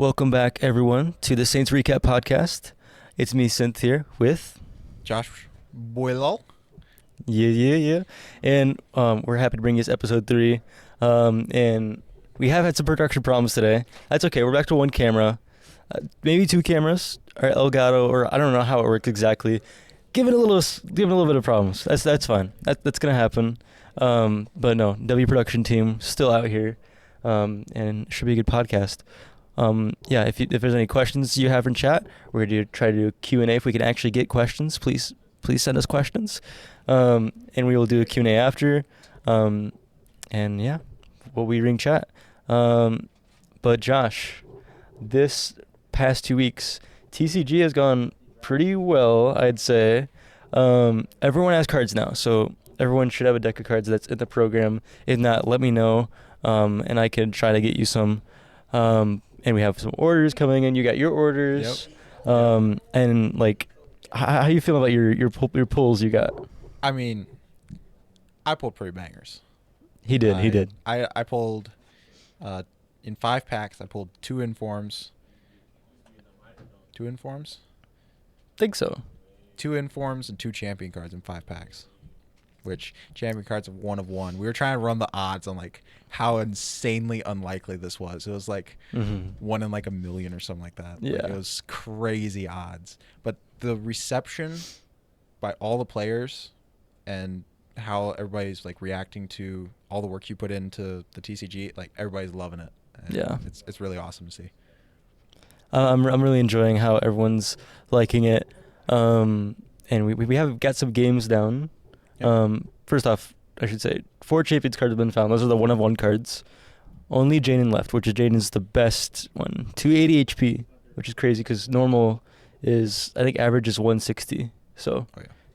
Welcome back, everyone, to the Saints Recap Podcast. It's me, Synth, here with Josh Boyle. Yeah. And we're happy to bring you this episode 3. And we have had some production problems today. That's okay. We're back to one camera, maybe 2 cameras, or Elgato, or I don't know how it works exactly. Give it a little bit of problems. That's fine. That's gonna happen. But no, W production team still out here, and it should be a good podcast. If there's any questions you have in chat, we're going to try to do a Q&A. If we can actually get questions, please send us questions. And we will do a Q&A after. We'll be reading chat. But Josh, this past 2 weeks, TCG has gone pretty well, I'd say. Everyone has cards now, so everyone should have a deck of cards that's in the program. If not, let me know, and I can try to get you some. And we have some orders coming in. You got your orders. Yep. And like, how you feel about your pulls you got? I mean, I pulled pretty bangers. He did. I pulled in 5 packs. I pulled 2 informs. 2 informs? Think so. 2 informs and 2 champion cards in 5 packs. Which champion cards of 1 of 1. We were trying to run the odds on like how insanely unlikely this was. It was like 1 in like a million or something like that. Yeah, like, it was crazy odds. But the reception by all the players and how everybody's like reacting to all the work you put into the TCG, like everybody's loving it. And yeah, it's really awesome to see. I'm really enjoying how everyone's liking it. And we have got some games down. First off, I should say 4 champions cards have been found. Those are the 1 of 1 cards. Only Jaden left, which is Jaden's the best one. 280 HP, which is crazy because normal is, I think average is 160. So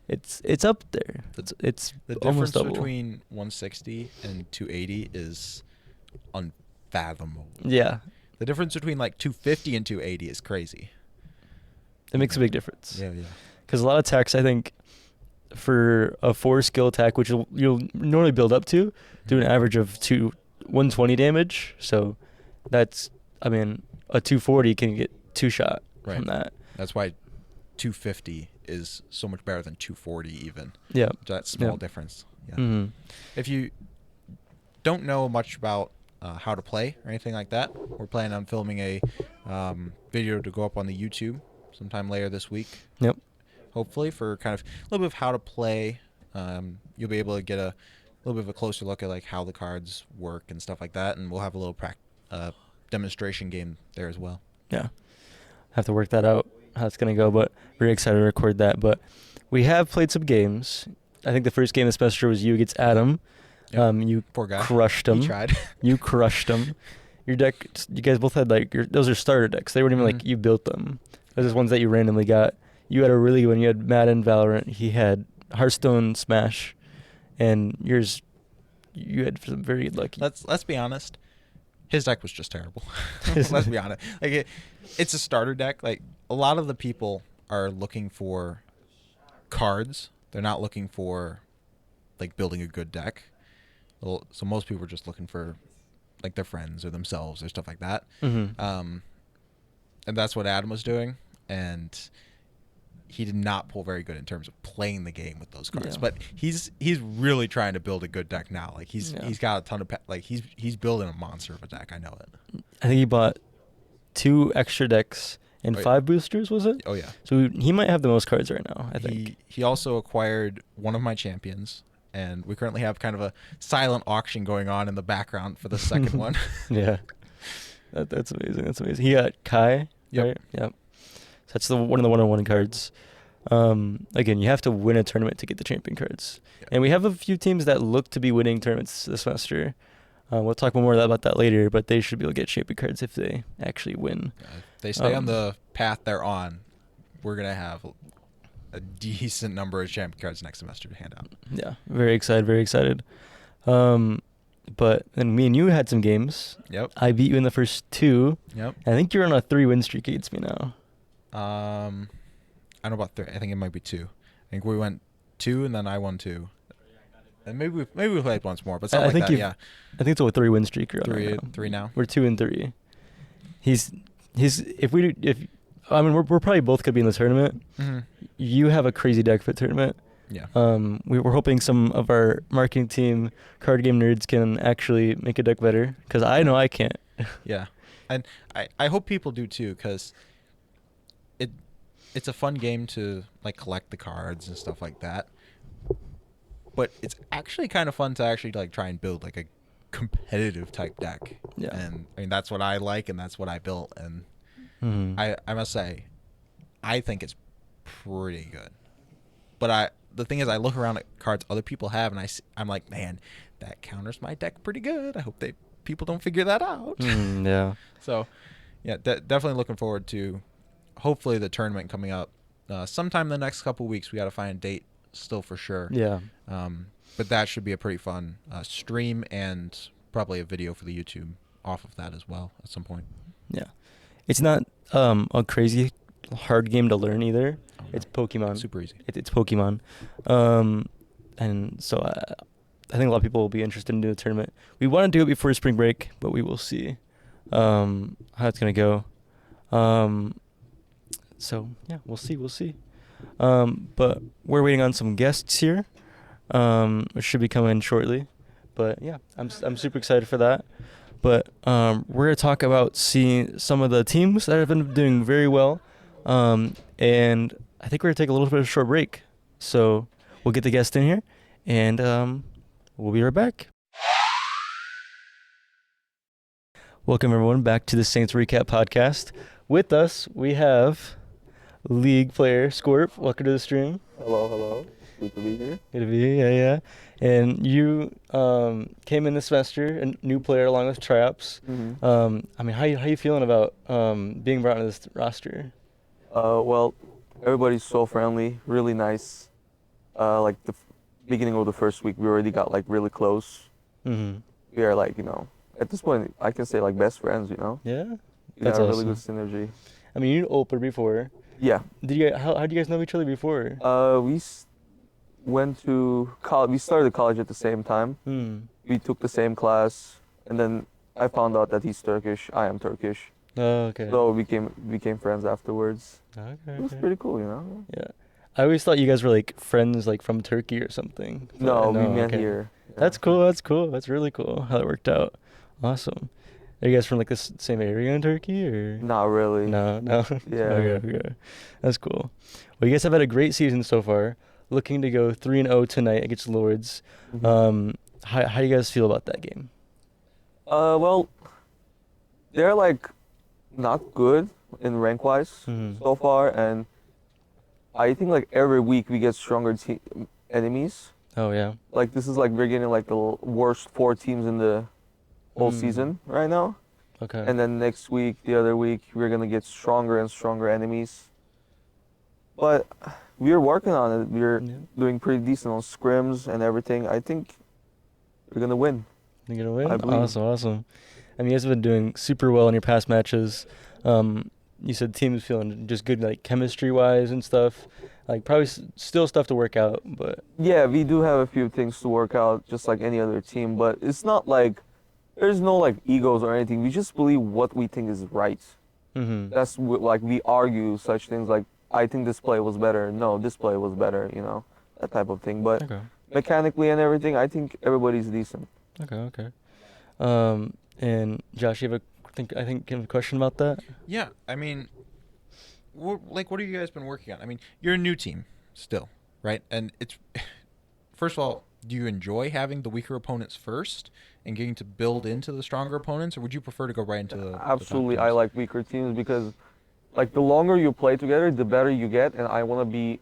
it's up there. It's the almost difference double. between 160 and 280 is unfathomable. Yeah. The difference between like 250 and 280 is crazy. It makes a big difference. Yeah. Because a lot of attacks, I think, for a 4 skill attack, which you'll normally build up to, do an average of 120 damage. So that's, I mean, a 240 can get 2 shot from that. That's why 250 is so much better than 240 even. Yeah. That small difference. Yeah. Mm-hmm. If you don't know much about how to play or anything like that, we're planning on filming a video to go up on the YouTube sometime later this week. Yep. Hopefully, for kind of a little bit of how to play. You'll be able to get a little bit of a closer look at like how the cards work and stuff like that, and we'll have a little demonstration game there as well. Yeah, have to work that out, how it's going to go, but very excited to record that. But we have played some games. I think the first game this semester was you against Adam. Yep. You Poor guy. crushed him. He tried. You crushed him. Your deck, you guys both had like, those are starter decks. They weren't even like you built them. Those are ones that you randomly got. You had a really good one. You had Madden, Valorant. He had Hearthstone, Smash, and yours, you had some very good lucky. Let's be honest. His deck was just terrible. Let's be honest. Like it's a starter deck. Like a lot of the people are looking for cards. They're not looking for like building a good deck. Well, so most people are just looking for like their friends or themselves or stuff like that. Mm-hmm. And that's what Adam was doing. And he did not pull very good in terms of playing the game with those cards. Yeah. But he's really trying to build a good deck now. Like he's got a ton of he's building a monster of a deck. I know it. I think he bought 2 extra decks and 5 boosters, was it? Oh yeah. So he might have the most cards right now, I think. He also acquired one of my champions, and we currently have kind of a silent auction going on in the background for the second one. Yeah. That's amazing. He got Kai. Yep. Right? Yep. So that's one of the 1-on-1 cards. Again, you have to win a tournament to get the champion cards. Yep. And we have a few teams that look to be winning tournaments this semester. We'll talk more about that later, but they should be able to get champion cards if they actually win. If they stay on the path they're on, we're going to have a decent number of champion cards next semester to hand out. Yeah, very excited. But then me and you had some games. Yep. I beat you in the first 2. Yep. I think you're on a 3-win streak against me now. I don't know about 3. I think it might be 2. I think we went 2 and then I won 2. And maybe we played once more, but something like that. Yeah. I think it's a 3-win streak you're on right now. 3 now. We're 2-3. we're probably both gonna be in the tournament. Mm-hmm. You have a crazy deck fit tournament. Yeah. We're hoping some of our marketing team, card game nerds, can actually make a deck better, because I know I can't. Yeah, and I hope people do too, because it's a fun game to like collect the cards and stuff like that. But it's actually kind of fun to actually like try and build like a competitive type deck. Yeah. And I mean that's what I like, and that's what I built, and Mm-hmm. I must say, I think it's pretty good. But the thing is, I look around at cards other people have, and I'm like, man, that counters my deck pretty good. I hope people don't figure that out. Yeah. So, yeah, definitely looking forward to hopefully the tournament coming up sometime in the next couple weeks. We got to find a date still for sure. Yeah. But that should be a pretty fun stream, and probably a video for the YouTube off of that as well at some point. Yeah. It's not a crazy hard game to learn either. Oh, no. It's Pokemon. Super easy. It's Pokemon. And so I think a lot of people will be interested in doing the tournament. We want to do it before spring break, but we will see how it's going to go. So, yeah, we'll see. But we're waiting on some guests here, which should be coming shortly. But, yeah, I'm super excited for that. But we're going to talk about seeing some of the teams that have been doing very well. And I think we're going to take a little bit of a short break. So we'll get the guest in here, and we'll be right back. Welcome, everyone, back to the Saints Recap Podcast. With us, we have League player Scorp. Welcome to the stream. Hello. Good to be here. Good to be here, yeah. And you came in this semester, a new player along with Traps. Mm-hmm. I mean, how you feeling about being brought into this roster? Well, everybody's so friendly, really nice. Like the beginning of the first week, we already got like really close. Mm-hmm. We are like, at this point, I can say like best friends, Yeah, We that's got a awesome. really good synergy. I mean, you knew Oper before. Yeah. How did you guys know each other before? We went to college. We started college at the same time. We took the same class, and then I found out that he's Turkish. I am Turkish. Oh, okay. So we became friends afterwards. Okay. It was pretty cool, Yeah. I always thought you guys were like friends like from Turkey or something. No, we met okay. here. Yeah. That's cool. That's really cool how it worked out. Awesome. Are you guys from like the same area in Turkey or? Not really. No. Yeah. Okay. That's cool. Well, you guys have had a great season so far. Looking to go 3-0 tonight against Lords. Mm-hmm. How do you guys feel about that game? Well, they're like not good in rank wise Mhm. so far, and I think like every week we get stronger enemies. Oh yeah. Like this is like we're getting like the worst 4 teams in the whole Mm. season right now, Okay. and then next week, the other week, we're gonna get stronger and stronger enemies. But we're working on it. We're Yeah. doing pretty decent on scrims and everything. I think we're gonna win. You gonna win? I believe. Awesome. I mean, you guys have been doing super well in your past matches. You said the team is feeling just good, like chemistry wise and stuff. Like probably still stuff to work out, but Yeah, we do have a few things to work out, just like any other team. But it's not like there's no like egos or anything. We just believe what we think is right. mm-hmm. That's like we argue such things like I think this play was better. No, this play was better. That type of thing. But Okay. mechanically and everything, I think everybody's decent. Okay. And Josh, you have I think you have a question about that? Yeah, I mean, what have you guys been working on? I mean, you're a new team still, right? And it's first of all, do you enjoy having the weaker opponents first and getting to build into the stronger opponents, or would you prefer to go right into the Absolutely, top I teams? like weaker teams because, like, the longer you play together, the better you get, and I want to be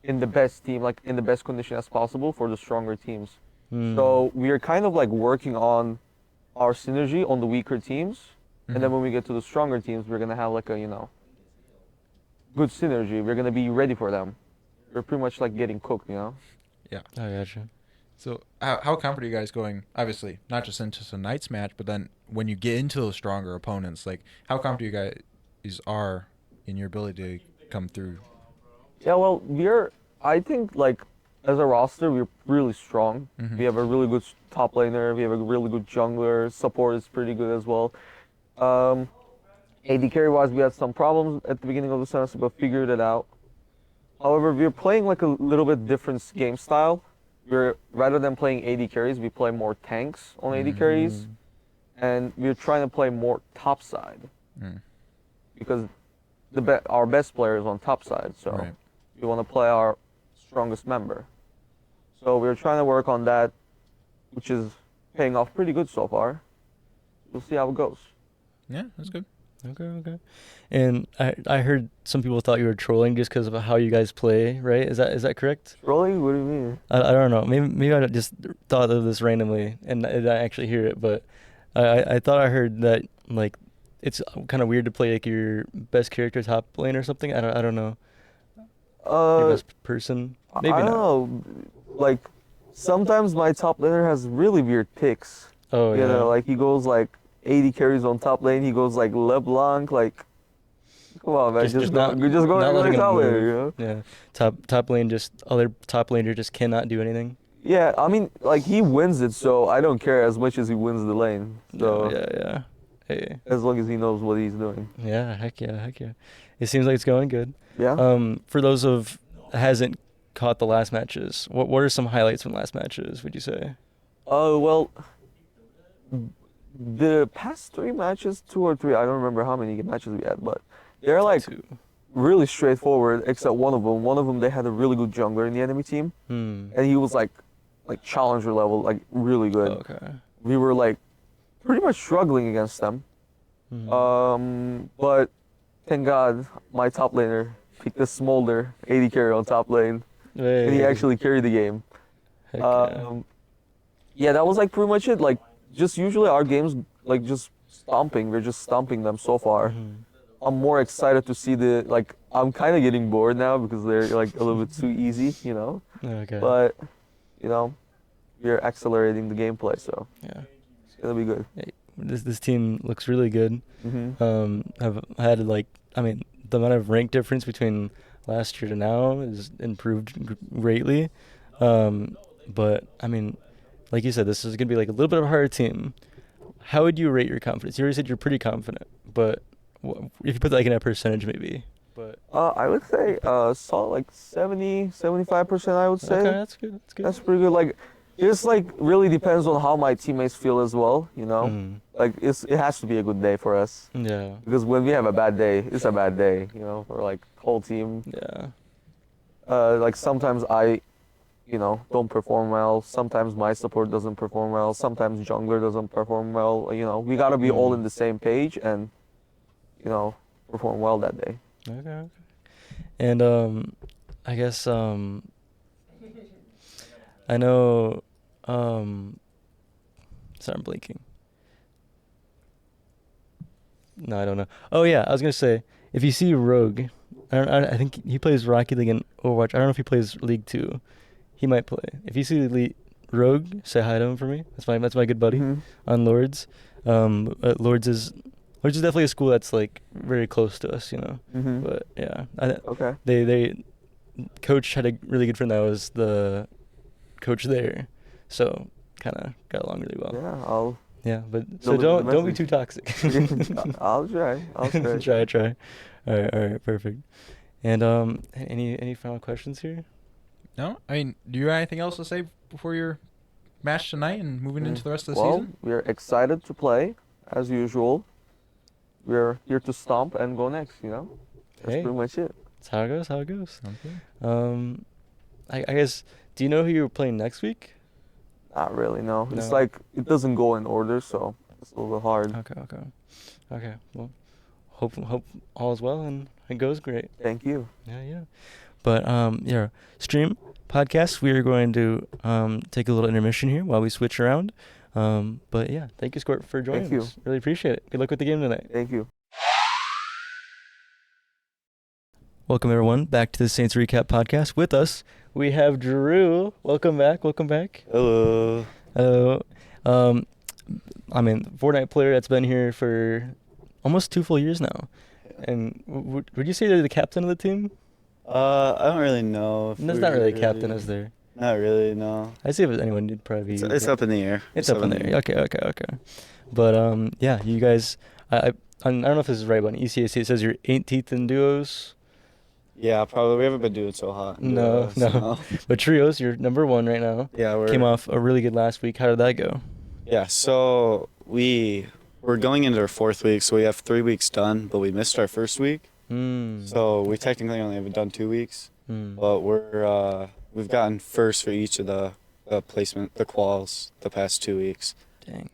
in the best team, like in the best condition as possible for the stronger teams. Mm. So we are kind of like working on our synergy on the weaker teams, and then when we get to the stronger teams, we're gonna have like a good synergy. We're gonna be ready for them. We're pretty much like getting cooked. Yeah. I gotcha. So how confident are you guys going, obviously, not just into tonight's match, but then when you get into those stronger opponents, like how confident you guys are in your ability to come through? Yeah, well, I think, like, as a roster, we're really strong. Mhm. We have a really good top laner. We have a really good jungler. Support is pretty good as well. AD carry wise, we had some problems at the beginning of the semester, but figured it out. However, we're playing like a little bit different game style. We're rather than playing AD carries, we play more tanks on AD carries, and we're trying to play more top side because our best player is on top side, so we want to play our strongest member. So we're trying to work on that, which is paying off pretty good so far. We'll see how it goes. Yeah, that's good. Okay. And I heard some people thought you were trolling just because of how you guys play, right? Is that correct? Trolling? What do you mean? I don't know. Maybe I just thought of this randomly and I didn't actually hear it, but I thought I heard that like it's kind of weird to play like your best character top lane or something. I don't know. Your best person? Maybe I don't not. know. Like sometimes my top laner has really weird picks. Oh, You yeah. know, like he goes like 80 carries on top lane. He goes like LeBlanc. Like, come on, man, just go not letting him top move. laner. You know? Yeah. Top lane, just other top laner just cannot do anything. Yeah, I mean, like he wins it, so I don't care as much as he wins the lane. So Yeah. Hey. as long as he knows what he's doing. Yeah, heck yeah. It seems like it's going good. Yeah. For those of hasn't caught the last matches, what are some highlights from last matches, would you say? Oh well, the past 3 matches, 2 or 3, I don't remember how many matches we had, but they're like Two. really straightforward, except one of them. One of them, they had a really good jungler in the enemy team, and he was like challenger level, like really good. Okay. We were like pretty much struggling against them. But thank God my top laner picked the Smolder 80 carry on top lane, and he actually carried the game. Heck yeah. Yeah, that was like pretty much it. Like just usually our games like just stomping. We're just stomping them so far. I'm more excited to see I'm kind of getting bored now because they're like a little bit too easy, you know. Okay. But you know, we're accelerating the gameplay, so yeah. it's gonna be good. This team looks really good. I've had the amount of rank difference between last year to now is improved greatly. But I mean, like you said, this is gonna be like a little bit of a harder team. How would you rate your confidence? You already said you're pretty confident, but if you put that like in a percentage, maybe. But I would say solid like 70-75%. I would say. Okay, that's good. That's pretty good. Like it just like really depends on how my teammates feel as well. You know, like it has to be a good day for us. Yeah. Because when we have a bad day, it's a bad day. You know, for like whole team. Yeah. Like sometimes I don't perform well. Sometimes my support doesn't perform well. Sometimes jungler doesn't perform well. You know, we gotta be all in the same page and, perform well that day. Okay. And I guess I know sorry, I'm blinking. No, I don't know. Oh yeah, I was gonna say if you see Rogue, I think he plays Rocket League and Overwatch. I don't know if he plays League 2. He might play. If you see Rogue, say hi to him for me. That's my good buddy on Lords. Lords is definitely a school that's like very close to us, you know. But yeah, Okay. They coach had a really good friend that was the coach there, so kind of got along really well. Yeah, Yeah, but so don't be too toxic. I'll try. Try. All right, perfect. And any final questions here? No, I mean, do you have anything else to say before your match tonight and moving into the rest of the season? We're excited to play as usual. We're here to stomp and go next. You know, that's pretty much it. That's how it goes. Okay. I guess. Do you know who you're playing next week? Not really. No. No. It's like it doesn't go in order, so it's a little bit hard. Okay. Well, hope all is well and it goes great. Thank you. Yeah. But stream podcast. We are going to take a little intermission here while we switch around. But yeah, thank you, Scorp, for joining us. Really appreciate it. Good luck with the game tonight. Thank you. Welcome everyone back to the Saints Recap Podcast. With us, we have Drew. Welcome back. Hello. Fortnite player that's been here for almost 2 full years now. And would you say they're the captain of the team? I don't really know. There's not really a captain, is there? Not really, no. I'd say if anyone did probably be. It's up in the air. It's up in the air. Okay. But yeah, you guys, I I don't know if this is right, but on ECAC it says you're 18th in duos. Yeah, probably. We haven't been doing so hot. in No, duos, no. But trios, you're number 1 right now. Yeah, we're Came off a really good last week. How did that go? Yeah, so we're going into our 4th week, so we have 3 weeks done, but we missed our first week. So we technically only have done 2 weeks, but we've gotten first for each of the the quals the past 2 weeks. Dang.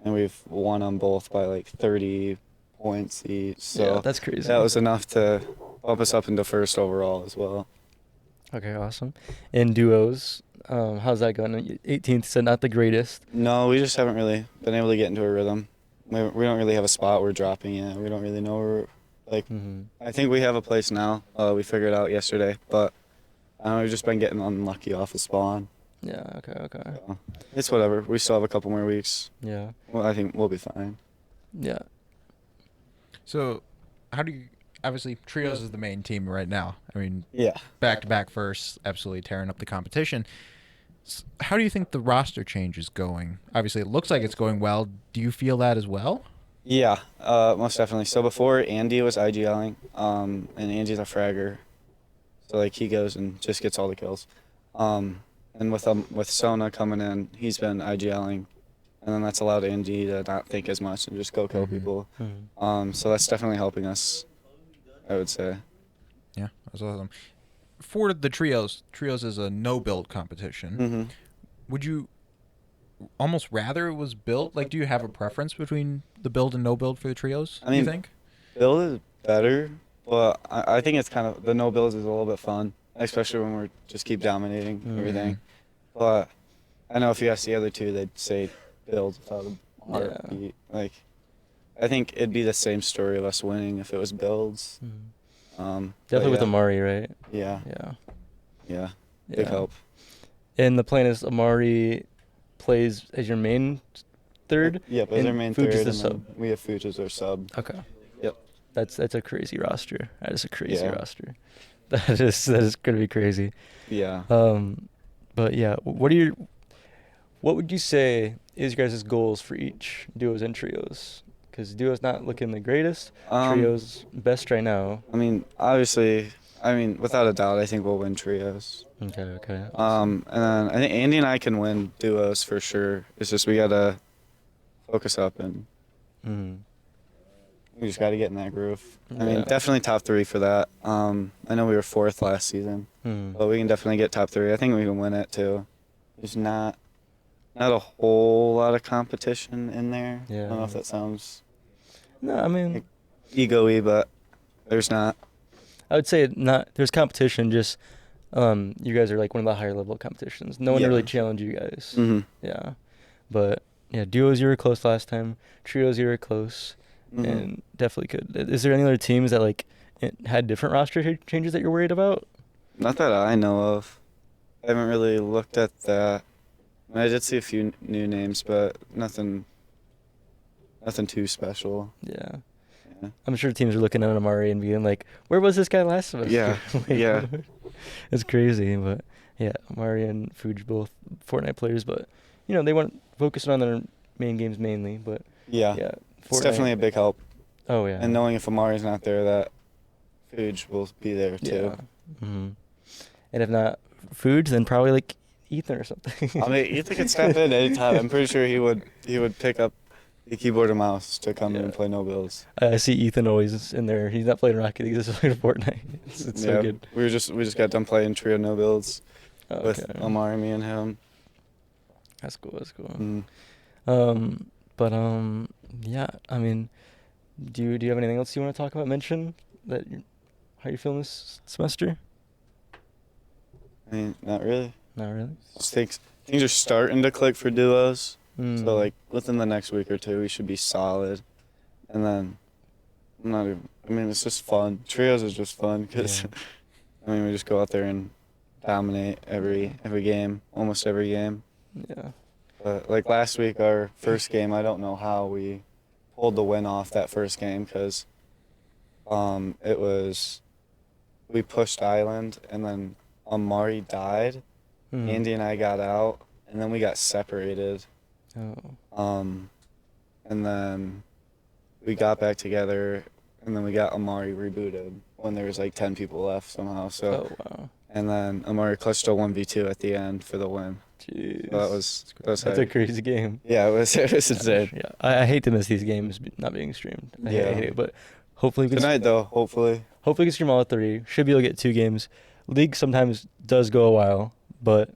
And we've won them both by like 30 points each. So yeah, that's crazy. that was enough to bump us up into first overall as well. Okay, awesome. In duos, how's that going? 18th, said not the greatest. No, we just haven't really been able to get into a rhythm. We don't really have a spot we're dropping yet. We don't really know where, like, I think we have a place now. We figured out yesterday, but we've just been getting unlucky off the spawn. Yeah, okay. So, it's whatever. We still have a couple more weeks. Yeah. Well, I think we'll be fine. Yeah. So, how do you? Obviously, trios is the main team right now. I mean, Yeah. back-to-back first, absolutely tearing up the competition. How do you think the roster change is going? Obviously, it looks like it's going well. Do you feel that as well? Yeah, most definitely. So before Andy was IGLing, and Andy's a fragger, so like he goes and just gets all the kills. And with Sona coming in, he's been IGLing, and then that's allowed Andy to not think as much and just go kill people. So that's definitely helping us, I would say. Yeah, that's awesome. For the trios is a no-build competition. Would you almost rather it was built? Like, do you have a preference between the build and no-build for the trios, I mean, do you think? Build is better, but I think it's kind of, the no builds is a little bit fun, especially when we're just keep dominating everything. But I know if you ask the other two, they'd say build without a heartbeat. Like, I think it'd be the same story of us winning if it was builds. Definitely with Amari, right? Yeah. Yeah. Big help. And the plan is Amari plays as your main third? Yeah, but as our main Fuji's third, the and sub. then we have Fuj as our sub. Okay. Yep. That's a crazy roster. That is a crazy Yeah. roster. That is gonna be crazy. Yeah. But yeah, what would you say is your guys' goals for each duos and trios? Because duos not looking the greatest, trios best right now. I mean, obviously, without a doubt, I think we'll win trios. Okay. And then I think Andy and I can win duos for sure. It's just we gotta focus up and we just gotta get in that groove. I mean, definitely top 3 for that. I know we were 4th last season, but we can definitely get top 3. I think we can win it too. There's not a whole lot of competition in there. Yeah. I don't know if that sounds No, I mean, ego-y, but there's not. I would say not. There's competition. Just you guys are like one of the higher level competitions. No one really challenged you guys. Yeah, but yeah, duos you were close last time. Trios you were close, and definitely could. Is there any other teams that like had different roster changes that you're worried about? Not that I know of. I haven't really looked at that. I did see a few new names, but nothing too special. Yeah. I'm sure teams are looking at Amari and being like, where was this guy last semester? Yeah. Yeah. It's crazy, but yeah, Amari and Fuji both Fortnite players, but you know, they weren't focusing on their main games mainly, but Yeah. It's definitely a big help. Oh yeah. And knowing if Amari's not there, that Fuji will be there too. Yeah. And if not Fuji, then probably like Ethan or something. I mean, Ethan could step in anytime. I'm pretty sure he would pick up the keyboard and mouse to come in and play no builds. I see Ethan always in there. He's not playing Rocket League. He's just playing Fortnite. It's so good. We just got done playing trio no builds with Okay. Amari, me, and him. That's cool. Yeah. I mean, do you have anything else you want to talk about? Mention that how you feeling this semester? I mean, not really. Not really. Just things are starting to click for duos. Mm. So like within the next week or two, we should be solid. And then, it's just fun. Trios is just fun because, we just go out there and dominate every game, almost every game. Yeah. But like last week, our first game, I don't know how we pulled the win off that first game because, we pushed Island and then Amari died. Andy and I got out and then we got separated. Oh. And then we got back together, and then we got Amari rebooted when there was like 10 people left somehow. So, Oh wow. and then Amari clutched a 1v2 at the end for the win. Jeez. So that was That's a hype. crazy game. Yeah, it was insane. Yeah, I hate to miss these games not being streamed. I hate it, but hopefully we can Tonight though, hopefully. hopefully we can stream all 3. Should be able to get 2 games. League sometimes does go a while, but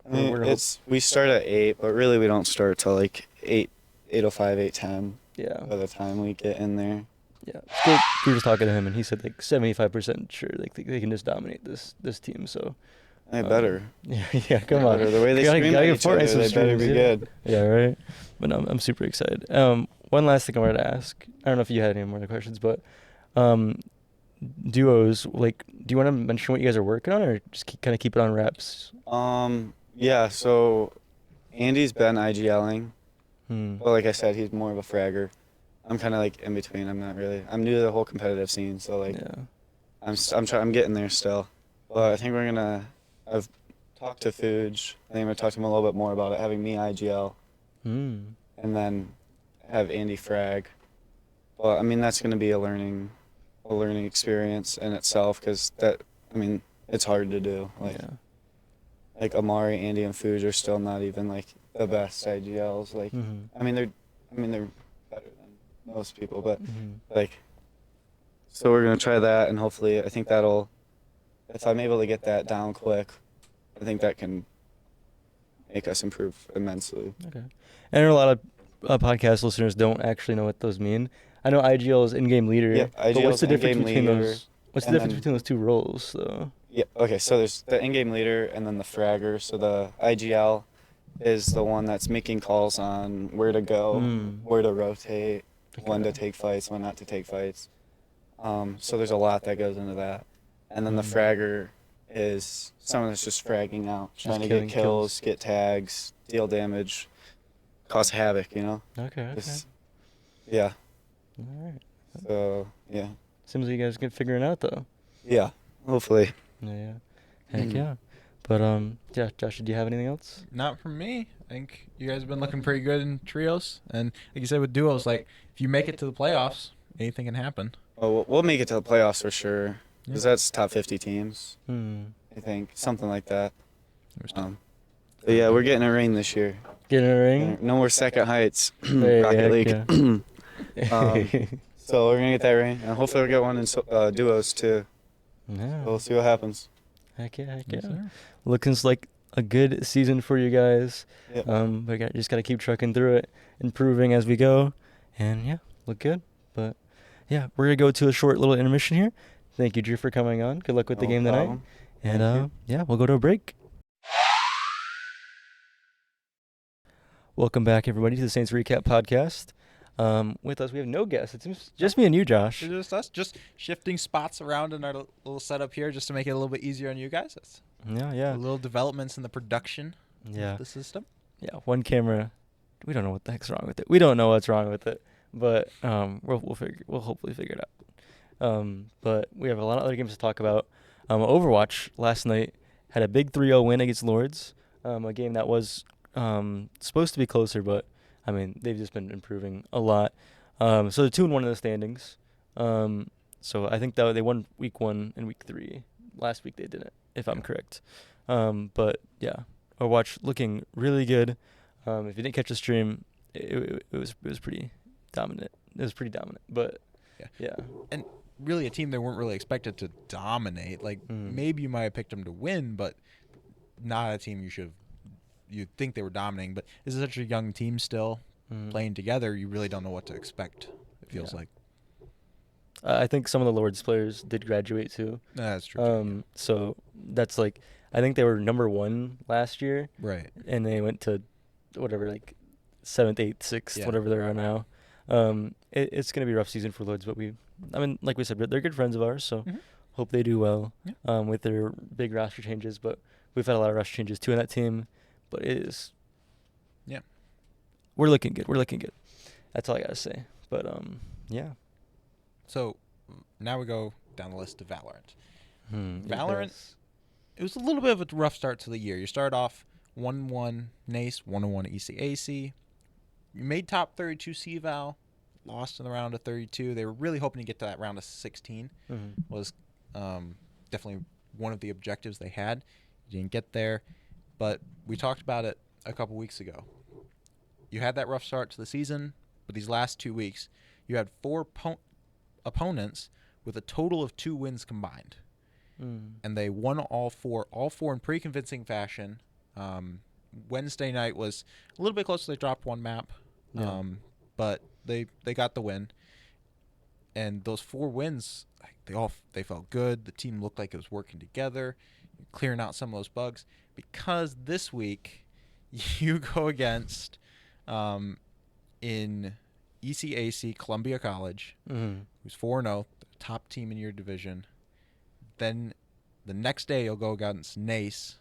I mean, we start at 8, but really we don't start till like 8:05, 8:10 yeah. by the time we get in there. Yeah, still, we were just talking to him, and he said like 75% sure like they can just dominate this team. So They better. yeah, come on. The way they Gotta scream get at each other, Fortnite some they better streams, be yeah. good. Yeah, right. But no, I'm super excited. One last thing I wanted to ask. I don't know if you had any more questions, but duos. Like, do you want to mention what you guys are working on, or just kind of keep it on wraps? Yeah. So Andy's been IGLing. Hmm. Well, like I said, he's more of a fragger. I'm kind of like in between. I'm not really. I'm new to the whole competitive scene, so like Yeah. I'm getting there still. But I think I've talked to Fuge. I think I'm gonna talk to him a little bit more about it, having me IGL, Hmm. and then have Andy frag. But I mean that's gonna be a learning experience in itself, because it's hard to do. Like Amari, Andy, and Fuge are still not even like the best IGLs. Like Mhm. I mean they're better than most people, but Mhm. like, so we're gonna try that, and hopefully I think if I'm able to get that down quick, I think that can make us improve immensely. Okay. I know a lot of podcast listeners don't actually know what those mean. I know IGL is in-game leader. Yep, but IGL what's is the difference in-game between leader, those? What's the and difference then- between those 2 roles, though? Yeah. Okay. So there's the in-game leader and then the fragger. So the IGL is the one that's making calls on where to go, where to rotate, when to take fights, when not to take fights. So there's a lot that goes into that. And then the fragger is someone that's just fragging out, trying to get kills, get tags, deal damage, cause havoc, you know? Okay. Yeah. All right. So, yeah. Seems like you guys can figure it out, though. Yeah. Hopefully. Yeah. Heck Mhm. yeah. But yeah, Josh, do you have anything else? Not from me. I think you guys have been looking pretty good in trios, and like you said with duos, like if you make it to the playoffs, anything can happen. Oh, we'll make it to the playoffs for sure, because that's top 50 teams, I think, something like that. But yeah, we're getting a ring this year. Get in a ring. No more Second Heights Hey, Rocket heck League. yeah. So we're gonna get that ring, and hopefully we'll get one in duos too. Yeah. We'll see what happens. Heck yeah. Heck Yes, yeah. sir. Looking like a good season for you guys. Yep. But just gotta keep trucking through it, improving as we go, and yeah, look good. But yeah, we're gonna go to a short little intermission here. Thank you, Drew, for coming on. Good luck with the No game tonight. problem. And Thank you. yeah, we'll go to a break. Welcome back, everybody, to the Saints Recap Podcast. With us, we have no guests. It's just me and you, Josh. It's just us, just shifting spots around in our little setup here, just to make it a little bit easier on you guys. That's Yeah. little developments in the production Yeah. of the system. Yeah, one camera. We don't know what the heck's wrong with it. We don't know what's wrong with it, but we'll hopefully figure it out. But we have a lot of other games to talk about. Overwatch last night had a big 3-0 win against Lords. A game that was supposed to be closer, but I mean they've just been improving a lot. So they're 2-1 in the standings. So I think that they won week 1 and week 3. Last week they didn't, if I'm correct. But yeah, Overwatch looking really good. If you didn't catch the stream, it was pretty dominant. It was pretty dominant, but yeah. And really, a team they weren't really expected to dominate. Like maybe you might have picked them to win, but not a team you'd think they were dominating. But this is such a young team still playing together. You really don't know what to expect. It feels like. I think some of the Lords players did graduate too. That's true. So that's like, I think they were number 1 last year. Right. And they went to whatever, like 7th, 8th, 6th, whatever they are now. It's going to be a rough season for Lords, but like we said, they're good friends of ours, so hope they do well with their big roster changes. But we've had a lot of roster changes too in that team, but it is. Yeah. We're looking good. That's all I got to say. But, yeah. So now we go down the list to Valorant. Valorant, Yes. it was a little bit of a rough start to the year. You started off 1-1 NACE, 1-1 ECAC. You made top 32 CVAL, lost in the round of 32. They were really hoping to get to that round of 16. Was definitely one of the objectives they had. You didn't get there, but we talked about it a couple weeks ago. You had that rough start to the season, but these last 2 weeks, you had 4 opponents with a total of 2 wins combined. And they won all four in pretty convincing fashion. Wednesday night was a little bit close. They dropped one map, but they got the win. And those 4 wins, they felt good. The team looked like it was working together, clearing out some of those bugs. Because this week, you go against in ECAC Columbia College, who's 4-0, the top team in your division. Then the next day you'll go against Nace.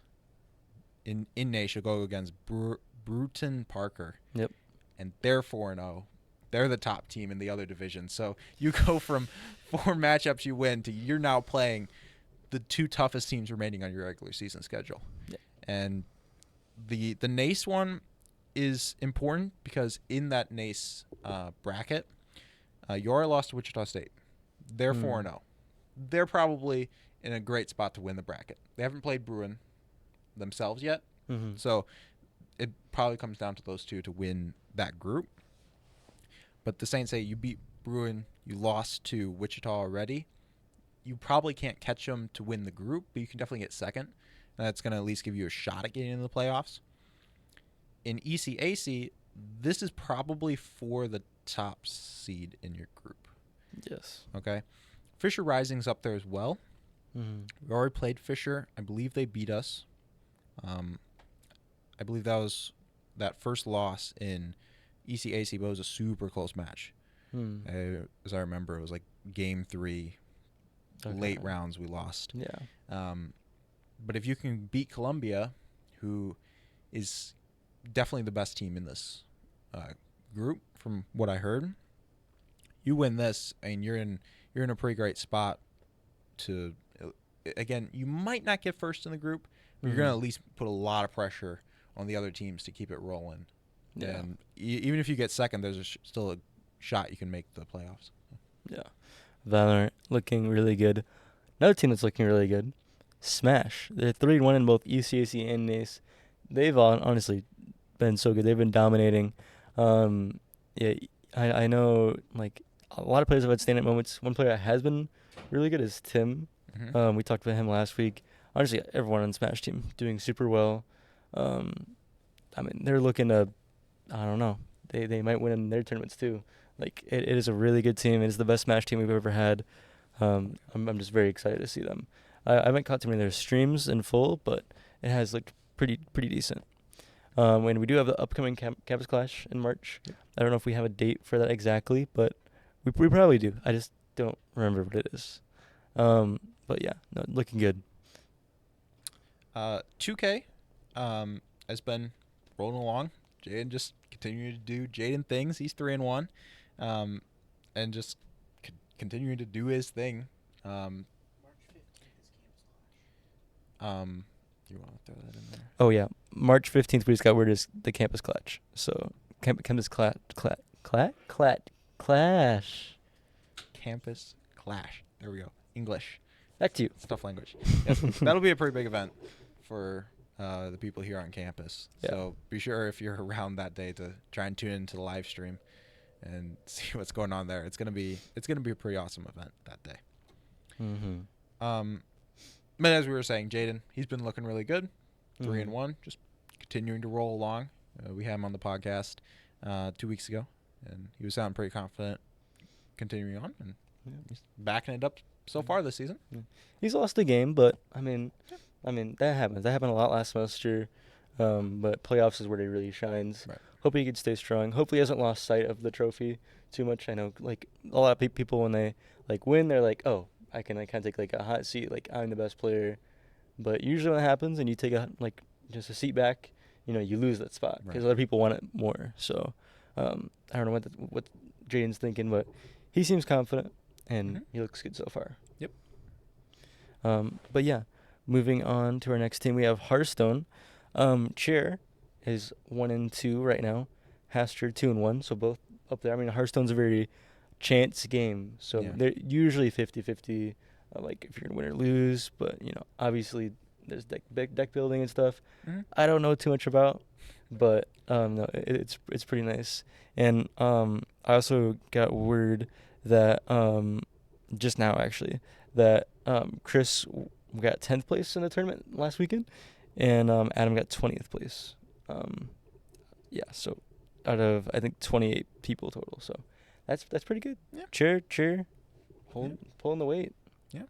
In Nace you'll go against Bruton Parker. Yep. And they're 4-0. They're the top team in the other division. So you go from 4 matchups you win to you're now playing the 2 toughest teams remaining on your regular season schedule. Yep. And the Nace one is important because in that Nace bracket, Yora lost to Wichita State. They're 4-0. They're probably in a great spot to win the bracket. They haven't played Bruin themselves yet, so it probably comes down to those 2 to win that group. But the Saints say you beat Bruin, you lost to Wichita already. You probably can't catch them to win the group, but you can definitely get second. And that's going to at least give you a shot at getting into the playoffs. In ECAC, this is probably for the top seed in your group. Yes. Okay. Fisher Rising's up there as well. We already played Fisher. I believe they beat us. I believe that was that first loss in ECAC, but it was a super close match. As I remember, it was like game 3, late rounds we lost. Yeah. But if you can beat Columbia, who is definitely the best team in this group, from what I heard, you win this, and you're in a pretty great spot to. Again, you might not get first in the group, but you're going to at least put a lot of pressure on the other teams to keep it rolling. Yeah. And even if you get second, there's still a shot you can make the playoffs. Yeah. Valorant looking really good. Another team that's looking really good, Smash. They're 3-1 in both ECAC and NACE. They've honestly been so good. They've been dominating. Yeah, I know like a lot of players have had stand-up moments. One player that has been really good is Tim. We talked about him last week. Honestly, everyone on the Smash team doing super well. I mean, they're looking to, I don't know, they might win in their tournaments too. Like, it is a really good team. It is the best Smash team we've ever had. I'm just very excited to see them. I haven't caught too many of their streams in full, but it has looked pretty decent. And we do have the upcoming Campus Clash in March. I don't know if we have a date for that exactly, but we probably do. I just don't remember what it is. But yeah, no, looking good. 2K has been rolling along. Jaden just continuing to do Jaden things. He's 3-1, and just continuing to do his thing. You want to throw that in there? Oh yeah, March 15th we just got word is the Campus Clash. So Campus Clash. Campus Clash. There we go. English. Back to you. It's tough language. Yes, that'll be a pretty big event for the people here on campus. Yeah. So be sure if you're around that day to try and tune into the live stream and see what's going on there. It's gonna be a pretty awesome event that day. But as we were saying, Jaden, he's been looking really good. 3-1, just continuing to roll along. We had him on the podcast 2 weeks ago, and he was sounding pretty confident continuing on, and he's backing it up so far this season. He's lost a game, but I mean that happens. That happened a lot last semester. But playoffs is where he really shines. Right. Hope he can stay strong. Hopefully he hasn't lost sight of the trophy too much. I know like a lot of people when they like win, they're like, oh, I can kind of take like a hot seat, like I'm the best player. But usually when that happens and you take just a seat back, you lose that spot because other people want it more. So I don't know what Jaden's thinking, but he seems confident and he looks good so far. Yep. But yeah, moving on to our next team, we have Hearthstone. Chair is 1-2 right now. Haster 2-1. So both up there. I mean, Hearthstone's a very chance game, so Yeah. they're usually 50-50, like if you're gonna win or lose. But obviously there's deck building and stuff. Mhm. I don't know too much about, but no, it's pretty nice. And I also got word that just now actually that Chris got 10th place in the tournament last weekend, and Adam got 20th place. Yeah, so out of I think 28 people total, so that's pretty good. Yeah. Cheer, pulling the weight. Yeah.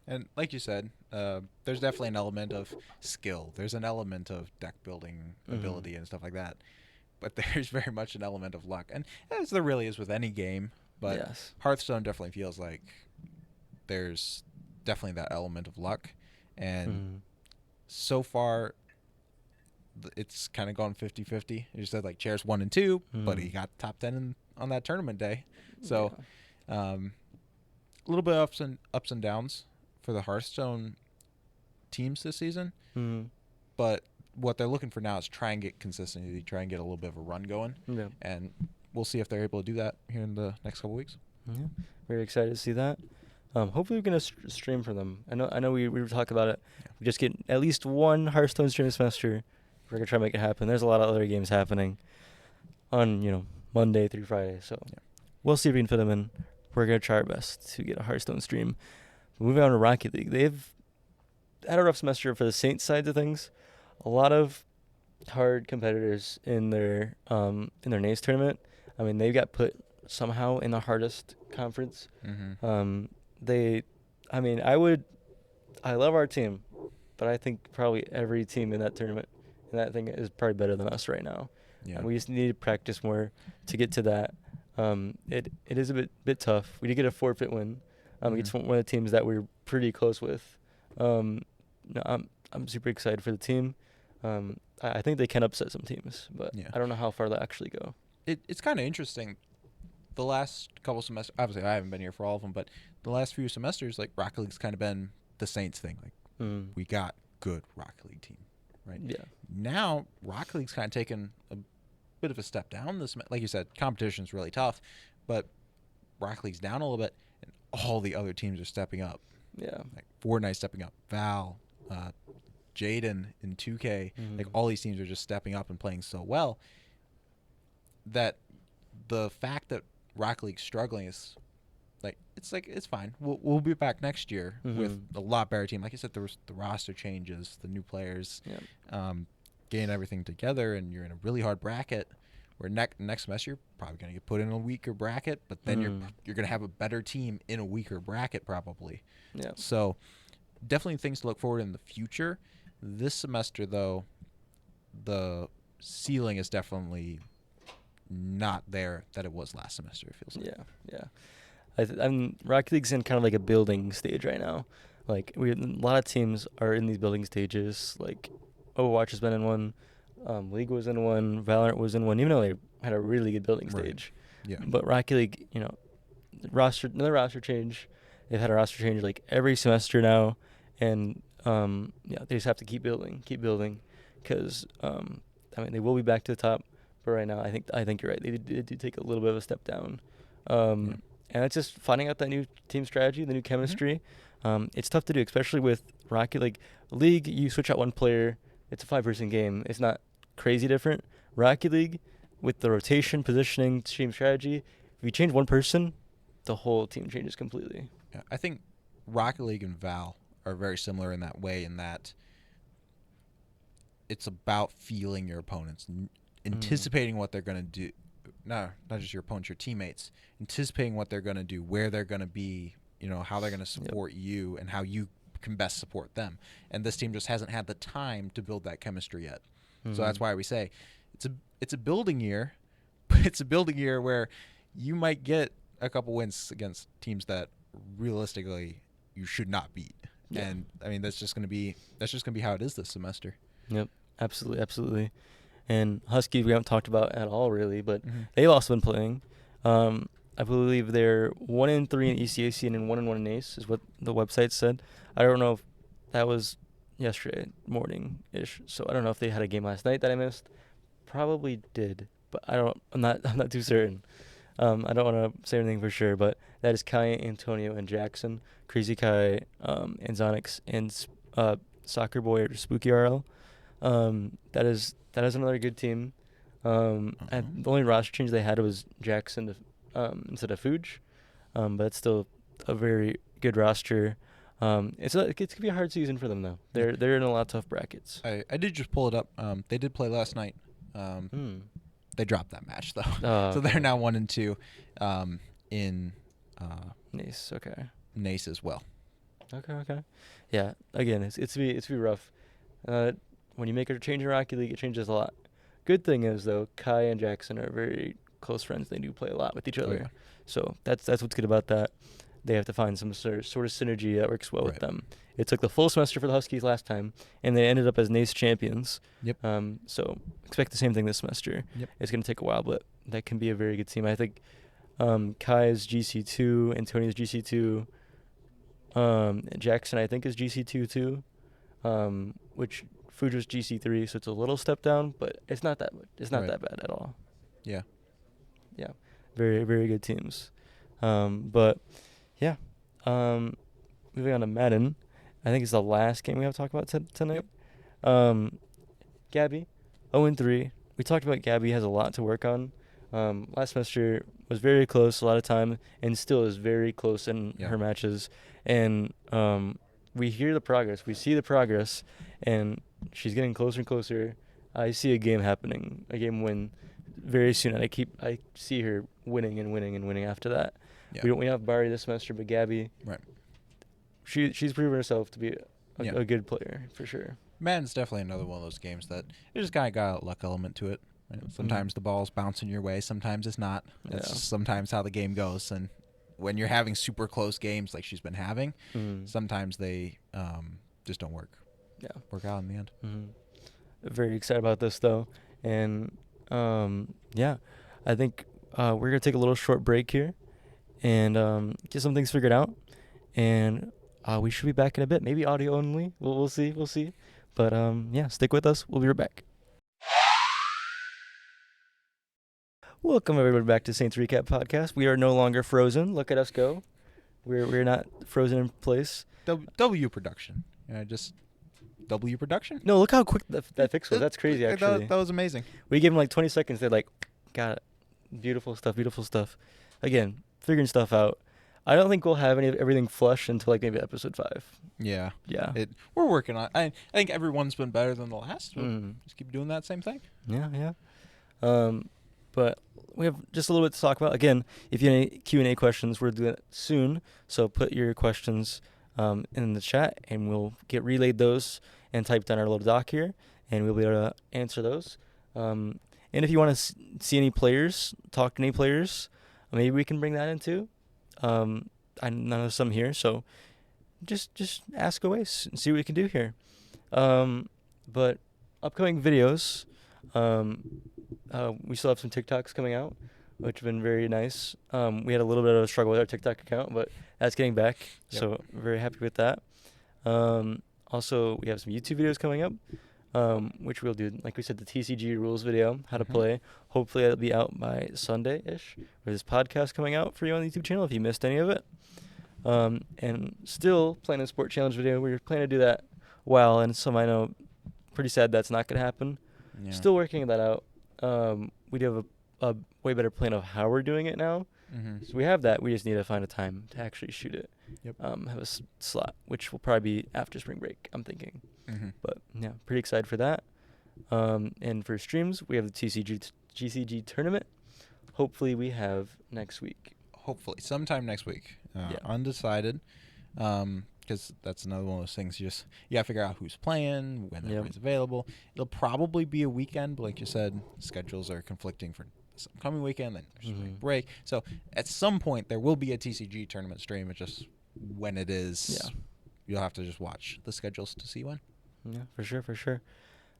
And like you said, there's definitely an element of skill. There's an element of deck building ability and stuff like that. But there's very much an element of luck. And as there really is with any game, but Yes. Hearthstone definitely feels like there's definitely that element of luck. And so far, it's kind of gone 50-50. You said like Chair's 1 and 2, but he got top 10 on that tournament day. So a little bit ups and downs for the Hearthstone teams this season. But what they're looking for now is try and get consistency, try and get a little bit of a run going. Yeah. And we'll see if they're able to do that here in the next couple weeks. Yeah. Very excited to see that. Hopefully we can stream for them. I know we were talking about it. Yeah. We just get at least one Hearthstone stream this semester. We're gonna try to make it happen. There's a lot of other games happening on Monday through Friday, so we'll see if we can fit them in. We're gonna try our best to get a Hearthstone stream. Moving on to Rocket League, they've had a rough semester for the Saints side of things. A lot of hard competitors in their NACE tournament. I mean, they got put somehow in the hardest conference. I love our team, but I think probably every team in that tournament, and that thing is probably better than us right now. Yeah. And we just need to practice more to get to that. It is a bit tough. We did get a forfeit win against one of the teams that we were pretty close with. No, I'm super excited for the team. I think they can upset some teams, but Yeah. I don't know how far they'll actually go. It's kind of interesting. The last couple semesters, obviously I haven't been here for all of them, but the last few semesters, like Rocket League's kind of been the Saints thing. Like we got good Rocket League team, right? Yeah. Now Rocket League's kind of taken a bit of a step down. Like you said, competition's really tough, but Rocket League's down a little bit, and all the other teams are stepping up. Yeah. Like Fortnite stepping up, Val, Jaden in 2K, like all these teams are just stepping up and playing so well that the fact that Rocket League's struggling is it's fine. We'll be back next year with a lot better team. Like I said, there was the roster changes, the new players, getting everything together, and you're in a really hard bracket. Where next semester you're probably gonna get put in a weaker bracket, but then you're gonna have a better team in a weaker bracket probably. Yeah. So definitely things to look forward in the future. This semester though, the ceiling is definitely not there that it was last semester. It feels like. Yeah. Rocket League's in kind of like a building stage right now. Like a lot of teams are in these building stages. Like Overwatch has been in one, League was in one, Valorant was in one. Even though they had a really good building stage, Yeah. But Rocket League, another roster change. They've had a roster change like every semester now, and they just have to keep building, because they will be back to the top. But right now, I think you're right. They did take a little bit of a step down. And it's just finding out that new team strategy, the new chemistry. It's tough to do, especially with Rocket League. You switch out one player, it's a 5-person game. It's not crazy different. Rocket League, with the rotation, positioning, team strategy, if you change one person, the whole team changes completely. Yeah, I think Rocket League and Val are very similar in that way, in that it's about feeling your opponents, anticipating what they're going to do. No, not just your opponents, your teammates. Anticipating what they're going to do, where they're going to be, how they're going to support you, and how you can best support them. And this team just hasn't had the time to build that chemistry yet. So that's why we say it's a building year, but it's a building year where you might get a couple wins against teams that realistically you should not beat. Yeah. And I mean that's just gonna be how it is this semester. Yep, absolutely. And Huskies we haven't talked about at all really, but they've also been playing. I believe they're 1-3 in ECAC and 1-1 in ACE is what the website said. I don't know if that was yesterday morning-ish, so I don't know if they had a game last night that I missed. Probably did, but I'm not too certain. I don't want to say anything for sure, but that is Kai, Antonio, and Jackson. Crazy Kai, and Zonix, and Soccer Boy or Spooky RL. That is another good team. And the only roster change they had was Jackson instead of Fuge, but it's still a very good roster. It's gonna be a hard season for them though. They're in a lot of tough brackets. I did just pull it up. They did play last night. They dropped that match though, so they're now 1-2 in Nice. Okay. Nace as well. Okay. Yeah. Again, it's be rough. When you make a change in Rocket League, it changes a lot. Good thing is though, Kai and Jackson are very close friends. They do play a lot with each other. Yeah. So that's what's good about that. They have to find some sort of synergy that works well with them. It took the full semester for the Huskies last time, and they ended up as NACE champions. Yep. So expect the same thing this semester. Yep. It's going to take a while, but that can be a very good team. I think Kai is GC2, Antonio's GC2, and Jackson I think is GC2 too, which Fujo's GC3, so it's a little step down, but it's not that that bad at all. Yeah. Yeah. Very, very good teams. But yeah. Moving on to Madden. I think it's the last game we have to talk about tonight. Yep. Gabby, 0-3. We talked about Gabby has a lot to work on. Last semester was very close a lot of time, and still is very close in her matches. And we hear the progress. We see the progress, and she's getting closer and closer. I see a game happening, a game win very soon, and I see her winning and winning and winning after that. Yeah. We have Bari this semester, but Gabby, Right. She's proven herself to be a good player for sure. Madden's definitely another one of those games that it just kind of got a luck element to it. Right? Sometimes the ball's bouncing your way, sometimes it's not. It's just sometimes how the game goes. And when you're having super close games like she's been having, sometimes they just don't work. Yeah, work out in the end. Very excited about this though, and I think we're gonna take a little short break here, and get some things figured out, and we should be back in a bit. Maybe audio only. We'll see. But stick with us. We'll be right back. Welcome everybody back to Saints Recap Podcast. We are no longer frozen. Look at us go. We're not frozen in place. W production. Just W production. No, look how quick that fix was. That's crazy. Actually, that was amazing. We gave them like 20 seconds. They're like, got it. Beautiful stuff. Again, figuring stuff out. I don't think we'll have everything flush until like maybe episode 5. Yeah. We're working on it. I think everyone's been better than the last. Just keep doing that same thing. Yeah. But we have just a little bit to talk about. Again, if you have any Q&A questions, we're doing it soon. So put your questions in the chat, and we'll get relayed those and typed on our little doc here, and we'll be able to answer those. And if you want to see any players, talk to any players, maybe we can bring that in too. I know some here, so just ask away and see what we can do here. But upcoming videos, we still have some TikToks coming out, which have been very nice. We had a little bit of a struggle with our TikTok account, but that's getting back, so very happy with that. Also, we have some YouTube videos coming up, which we'll do, like we said, the TCG rules video, how to play. Hopefully that'll be out by Sunday-ish, with this podcast coming out for you on the YouTube channel if you missed any of it. And still planning a sport challenge video. We're planning to do that and some I know pretty sad that's not going to happen. Yeah. Still working that out. We do have a way better plan of how we're doing it now. So we have that. We just need to find a time to actually shoot it. Have a slot, which will probably be after spring break, I'm thinking. But yeah, pretty excited for that. And for streams, we have the GCG tournament. Hopefully we have next week. Hopefully sometime next week. Undecided. Because that's another one of those things. You gotta figure out who's playing, when everybody's available. It'll probably be a weekend, but like you said, schedules are conflicting for this upcoming weekend. Then there's a break. So at some point there will be a TCG tournament stream. It's just when it is. You'll have to just watch the schedules to see when. Yeah, for sure.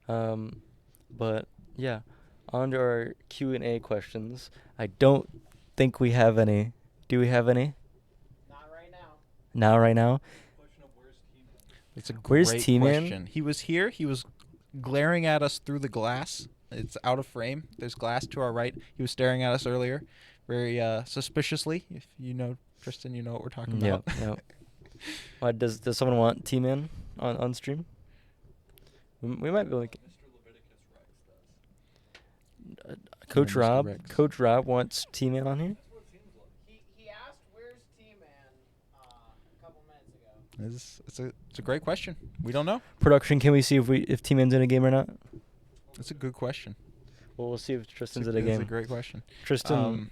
But yeah, on to our Q&A questions. I don't think we have any. Do we have any? Not right now. It's a great question. He was here. He was glaring at us through the glass. It's out of frame. There's glass to our right. He was staring at us earlier. very suspiciously. If you know Tristan, you know what we're talking about. Yeah. Why does someone want T-Man on stream? We might be like. Coach Mr. Rob. Rex. Coach Rob wants T-Man on here. He asked, "Where's T-Man?" A couple minutes ago. It's a great question. We don't know. Production. Can we see if T-Man's in a game or not? It's a good question. Well, we'll see if Tristan's It's in a game. a great question. Tristan.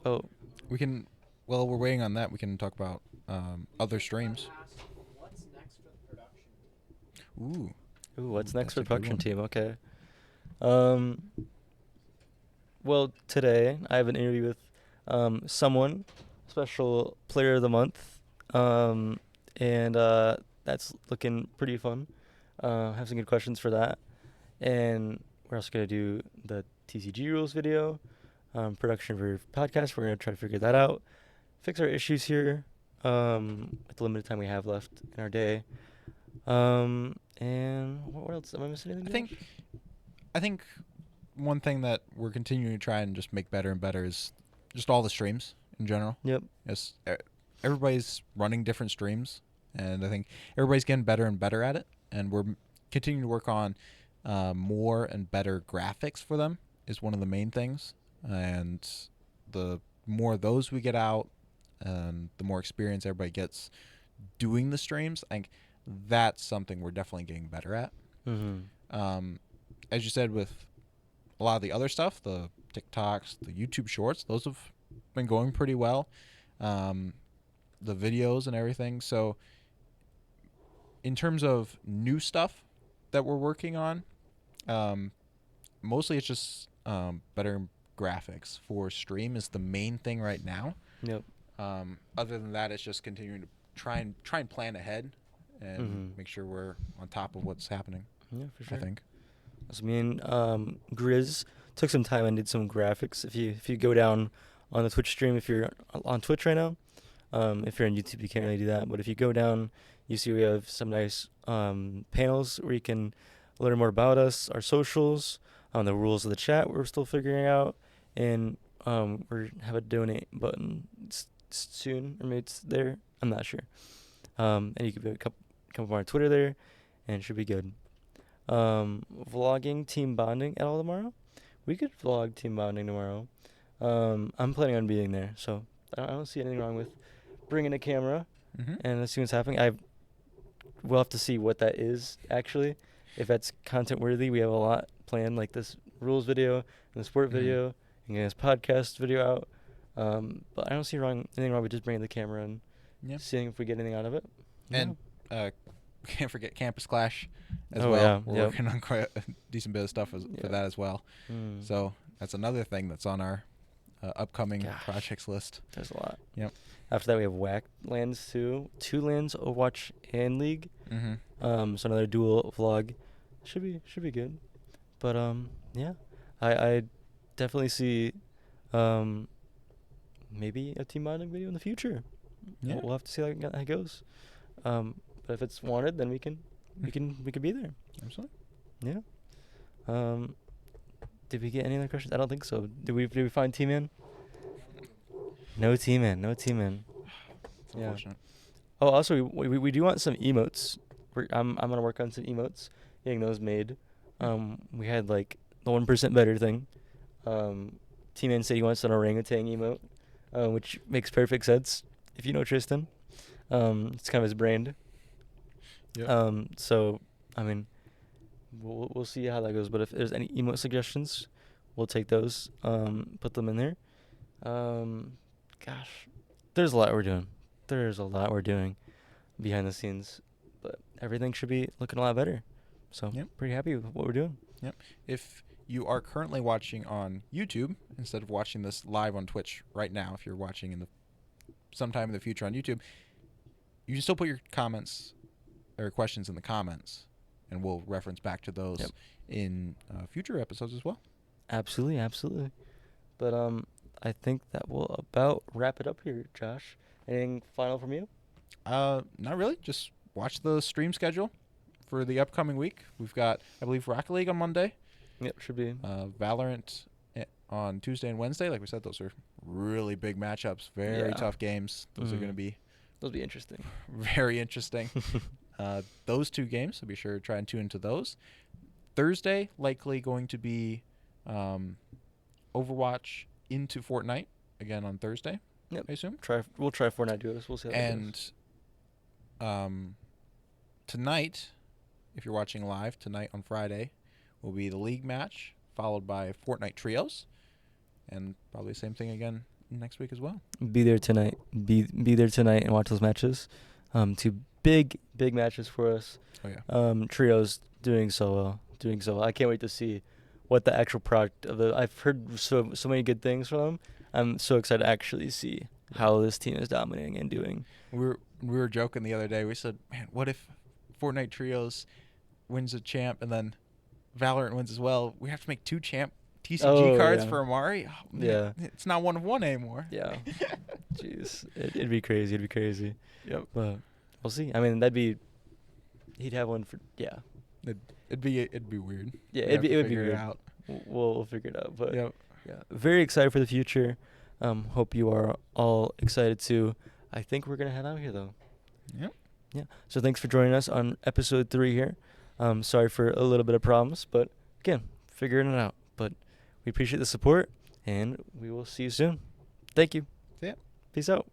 Oh, We can. Well, we're waiting on that. We can talk about other streams. Asked, "What's next for the production?" Ooh. ooh, what's next for That's the a good production one. team? Okay. Well, today I have an interview with someone, special player of the month, and that's looking pretty fun. Have some good questions for that, and we're also gonna do the TCG rules video, production for podcast. We're gonna try to figure that out, fix our issues here, with the limited time we have left in our day. And what else? Am I missing anything? I think one thing that we're continuing to try and just make better and better is just all the streams in general. Yep. Yes, everybody's running different streams, and I think everybody's getting better and better at it. And we're continuing to work on more and better graphics for them is one of the main things. And the more of those we get out, the more experience everybody gets doing the streams. I think that's something we're definitely getting better at. Mm-hmm. As you said, with a lot of the other stuff, the TikToks, the YouTube Shorts, those have been going pretty well. The videos and everything. So in terms of new stuff that we're working on, mostly it's just better graphics for stream is the main thing right now. Yep. Other than that, it's just continuing to try and plan ahead and make sure we're on top of what's happening. Yeah, for sure. I think. So me and Grizz took some time and did some graphics. If you go down on the Twitch stream, if you're on Twitch right now, if you're on YouTube, you can't really do that. But if you go down, you see we have some nice panels where you can learn more about us, our socials, the rules of the chat we're still figuring out, and we have a donate button soon, or maybe it's there. I'm not sure. And you can be come up on our Twitter there, and it should be good. Vlogging team bonding at all tomorrow. We could vlog team bonding tomorrow. I'm planning on being there, so I don't see anything wrong with bringing a camera and see what's happening. We'll have to see what that is actually. If that's content worthy, we have a lot planned, like this rules video and the sport video and getting this podcast video out. But I don't see anything wrong with just bringing the camera and seeing if we get anything out of it. And can't forget Campus Clash as Oh, well. yeah, We're working on quite a decent bit of stuff for that as well. So that's another thing that's on our upcoming projects list. There's a lot. Yep. After that, we have WAC lands too. 2 lands, Overwatch and League. So another dual vlog. Should be good. But yeah, I definitely see maybe a team bonding video in the future. Yeah. We'll have to see how it goes. But if it's wanted, then we can be there. Absolutely. Yeah. Did we get any other questions? I don't think so. Did we find T-Man? No T-Man. It's unfortunate. Oh, also we do want some emotes. I'm gonna work on some emotes, getting those made. We had like the 1% better thing. T-Man said he wants an orangutan emote, which makes perfect sense if you know Tristan. It's kind of his brand. Yep. So I mean, we'll see how that goes. But if there's any emote suggestions, we'll take those. Put them in there. Gosh, there's a lot we're doing. There's a lot we're doing behind the scenes, but everything should be looking a lot better. So pretty happy with what we're doing. Yep. If you are currently watching on YouTube instead of watching this live on Twitch right now, if you're watching sometime in the future on YouTube, you can still put your comments or questions in the comments, and we'll reference back to those in future episodes as well. Absolutely. But I think that will about wrap it up here, Josh. Anything final from you? Not really. Just watch the stream schedule for the upcoming week. We've got, I believe, Rocket League on Monday. Yep, should be. Valorant on Tuesday and Wednesday, like we said, those are really big matchups, very Yeah. tough games. Those are Mhm. going to be That'll be interesting. very interesting. Those 2 games, so be sure to try and tune into those. Thursday, likely going to be Overwatch into Fortnite again on Thursday. Yep. I assume. We'll try Fortnite duos. We'll see how that goes. And tonight, if you're watching live, tonight on Friday will be the league match, followed by Fortnite trios, and probably the same thing again next week as well. Be there tonight. Be there tonight and watch those matches. 2 big matches for us. Oh yeah. Trios doing so well. I can't wait to see what the actual product of the. I've heard so many good things from them. I'm so excited to actually see how this team is dominating and doing. We were joking the other day. We said, man, what if Fortnite trios wins a champ and then Valorant wins as well? We have to make 2 champ TCG cards yeah. for Amari. Oh, man, it's not 1 of 1 anymore. Yeah. Jeez, it'd be crazy. Yep. But we'll see. I mean, he'd have one for It'd be weird. Yeah, We'd have to it would be figure weird. out. We'll figure it out. But Yep. yeah, very excited for the future. Hope you are all excited too. I think we're gonna head out here though. Yep. Yeah. So thanks for joining us on episode 3 here. Sorry for a little bit of problems, but again, figuring it out. But we appreciate the support, and we will see you soon. Thank you. Yeah. Peace out.